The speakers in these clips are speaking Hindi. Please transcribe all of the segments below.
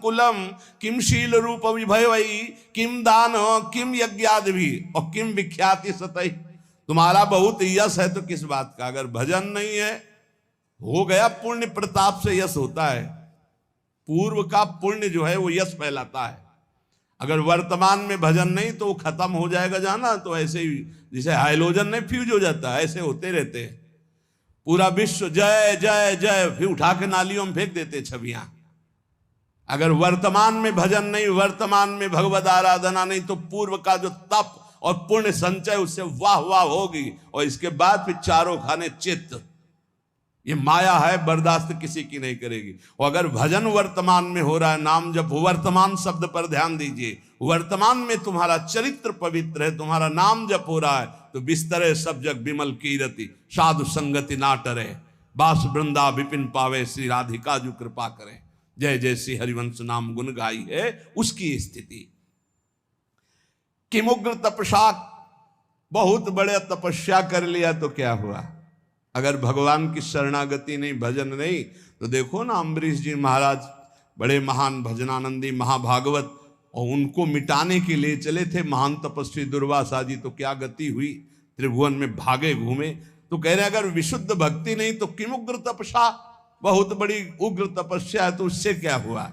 कुलम किम शील रूप विभवई किम दान किम यज्ञादि भी और किम विख्याति सतई। तुम्हारा बहुत यश है तो किस बात का, अगर भजन नहीं है, हो गया पुण्य प्रताप से यश होता है, पूर्व का पुण्य जो है वो यश फैलाता है। अगर वर्तमान में भजन नहीं तो वो खत्म हो जाएगा जाना, तो ऐसे ही जैसे हाइलोजन नहीं फ्यूज हो जाता है, ऐसे होते रहते हैं। पूरा विश्व जय जय जय, फिर उठा के नालियों में फेंक देते छवियां। अगर वर्तमान में भजन नहीं, वर्तमान में भगवद आराधना नहीं, तो पूर्व का जो तप और पुण्य संचय उससे वाह वाह होगी, और इसके बाद फिर चारों खाने चित्त। ये माया है, बर्दाश्त किसी की नहीं करेगी। और अगर भजन वर्तमान में हो रहा है, नाम जब वर्तमान शब्द पर ध्यान दीजिए, वर्तमान में तुम्हारा चरित्र पवित्र है, तुम्हारा नाम जप हो रहा है, तो बिस्तरे सब जग विमल कीरति साधु संगति ना टरे, बास वृंदा विपिन पावे श्री राधिका जो कृपा करे। जय जय श्री हरिवंश नाम गुण गाई है उसकी स्थिति। किमुग्र तपसा, बहुत बड़े तपस्या कर लिया तो क्या हुआ, अगर भगवान की शरणागति नहीं, भजन नहीं, तो देखो ना अम्बरीश जी महाराज बड़े महान भजनानंदी महाभागवत, और उनको मिटाने के लिए चले थे महान तपस्वी दुर्वासा जी, तो क्या गति हुई, त्रिभुवन में भागे घूमे। तो कह रहे अगर विशुद्ध भक्ति नहीं तो किम उग्र तपस्या, बहुत बड़ी उग्र तपस्या है तो उससे क्या हुआ।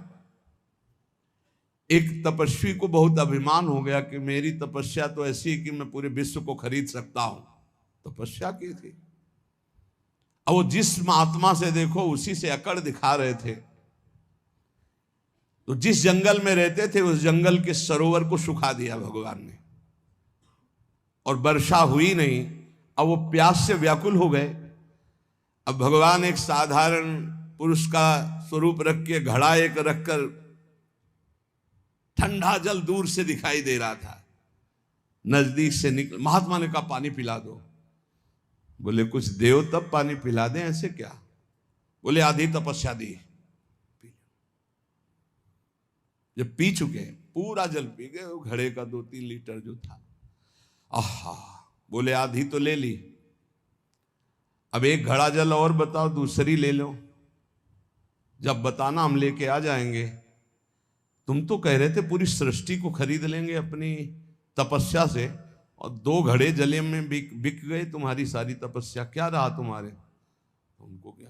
एक तपस्वी को बहुत अभिमान हो गया कि मेरी तपस्या तो ऐसी है कि मैं पूरे विश्व को खरीद सकता हूं। तपस्या की थी, अब वो जिस महात्मा से देखो उसी से अकड़ दिखा रहे थे। तो जिस जंगल में रहते थे उस जंगल के सरोवर को सुखा दिया भगवान ने, और वर्षा हुई नहीं। अब वो प्यास से व्याकुल हो गए। अब भगवान एक साधारण पुरुष का स्वरूप रख के, घड़ा एक रखकर, ठंडा जल दूर से दिखाई दे रहा था, नजदीक से निकल, महात्मा ने कहा पानी पिला दो। बोले कुछ देव तब पानी पिला दें, ऐसे क्या। बोले आधी तपस्या दी। जब पी चुके, पूरा जल पी गए, वो घड़े का 2-3 लीटर जो था, आहा। बोले आधी तो ले ली, अब एक घड़ा जल और बताओ, दूसरी ले लो। जब बताना हम लेके आ जाएंगे। तुम तो कह रहे थे पूरी सृष्टि को खरीद लेंगे अपनी तपस्या से, और 2 घड़े जले में बिक गए तुम्हारी सारी तपस्या, क्या रहा तुम्हारे। तुमको क्या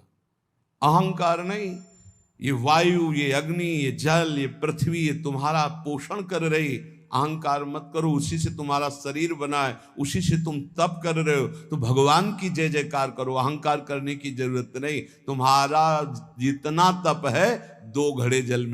अहंकार नहीं, ये वायु, ये अग्नि, ये जल, ये पृथ्वी, ये तुम्हारा पोषण कर रही। अहंकार मत करो, उसी से तुम्हारा शरीर बना है, उसी से तुम तप कर रहे हो, तो भगवान की जय जयकार करो, अहंकार करने की जरूरत नहीं। तुम्हारा जितना तप है 2 घड़े जल में